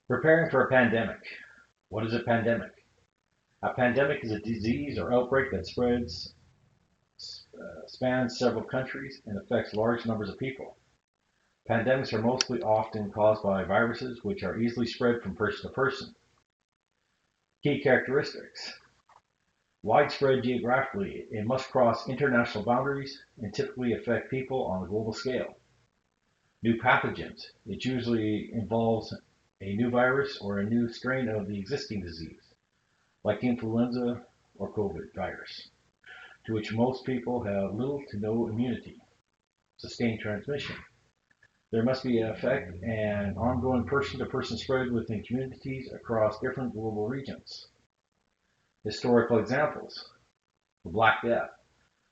Preparing for a pandemic. What is a pandemic? A pandemic is a disease or outbreak that spans several countries, and affects large numbers of people. Pandemics are mostly often caused by viruses, which are easily spread from person to person. Key characteristics. Widespread geographically, it must cross international boundaries and typically affect people on a global scale. New pathogens. It usually involves a new virus or a new strain of the existing disease, like influenza or COVID virus, to which most people have little to no immunity. Sustained transmission. There must be an effect and ongoing person-to-person spread within communities across different global regions. Historical examples. The Black Death,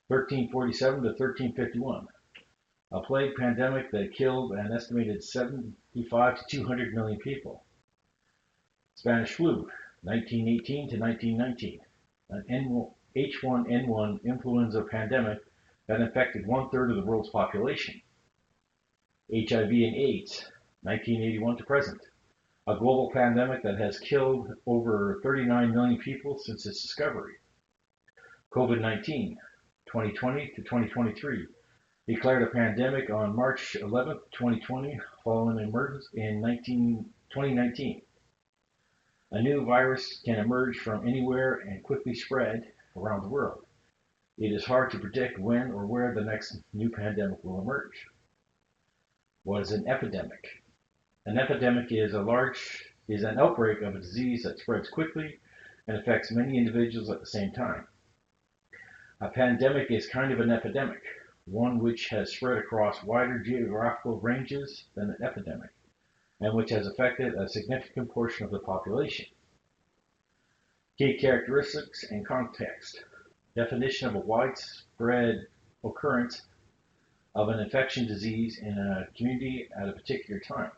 1347 to 1351, a plague pandemic that killed an estimated 75 to 200 million people. Spanish flu, 1918 to 1919, an H1N1 influenza pandemic that infected one-third of the world's population. HIV and AIDS, 1981 to present, a global pandemic that has killed over 39 million people since its discovery. COVID-19, 2020 to 2023, declared a pandemic on March 11, 2020, following an emergence in 2019. A new virus can emerge from anywhere and quickly spread around the world. It is hard to predict when or where the next new pandemic will emerge. What is an epidemic? An epidemic is an outbreak of a disease that spreads quickly and affects many individuals at the same time. A pandemic is kind of an epidemic, one which has spread across wider geographical ranges than an epidemic, and which has affected a significant portion of the population. Key characteristics and context. Definition of a widespread occurrence of an infection disease in a community at a particular time.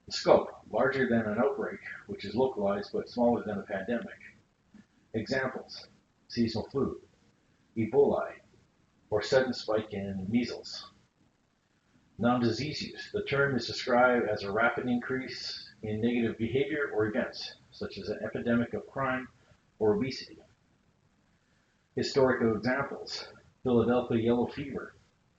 The scope, larger than an outbreak, which is localized but smaller than a pandemic. Examples, seasonal flu, Ebola, or sudden spike in measles. Non-disease use. The term is described as a rapid increase in negative behavior or events, such as an epidemic of crime or obesity. Historical examples, Philadelphia yellow fever,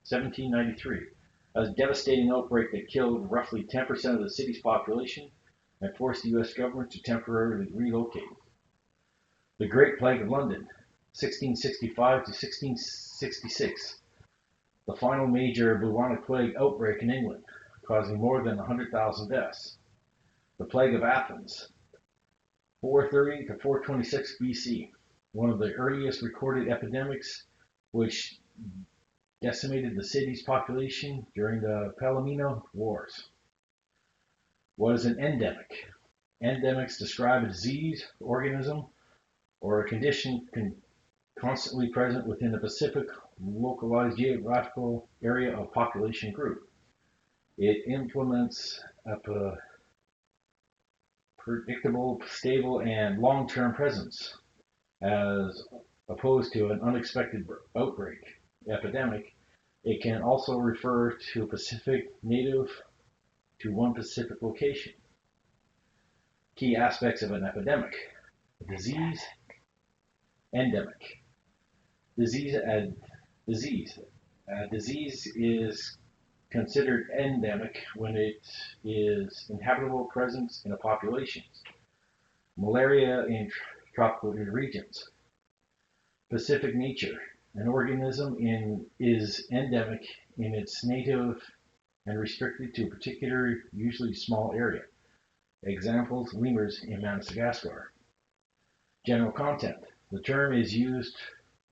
1793, a devastating outbreak that killed roughly 10% of the city's population and forced the U.S. government to temporarily relocate. The Great Plague of London, 1665 to 1666, the final major bubonic plague outbreak in England, causing more than 100,000 deaths. The Plague of Athens, 430 to 426 BC, one of the earliest recorded epidemics which decimated the city's population during the Peloponnesian Wars. What is an endemic? Endemics describe a disease, organism, or a condition constantly present within a specific localized geographical area of population group. It implements a predictable, stable, and long-term presence, as opposed to an unexpected outbreak, epidemic. It can also refer to a specific native to one specific location. Key aspects of an epidemic. Disease, endemic. Disease is considered endemic when it is inhabitable presence in a population. Malaria in tropical regions. Specific nature. An organism is endemic in its native and restricted to a particular, usually small area. Examples, lemurs in Madagascar. General content. The term is used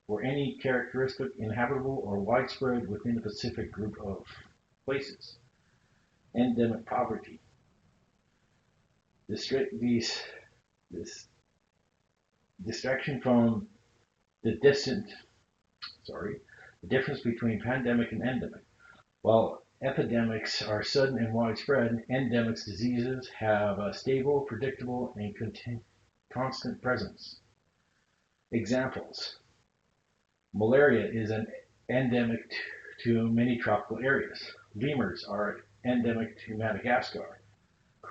for any characteristic inhabitable or widespread within a specific group of places. Endemic poverty. This distraction from the difference between pandemic and endemic. While epidemics are sudden and widespread, endemic diseases have a stable, predictable, and constant presence. Examples. Malaria is an endemic to many tropical areas. Lemurs are endemic to Madagascar.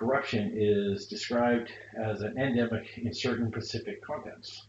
corruption is described as an endemic in certain Pacific continents.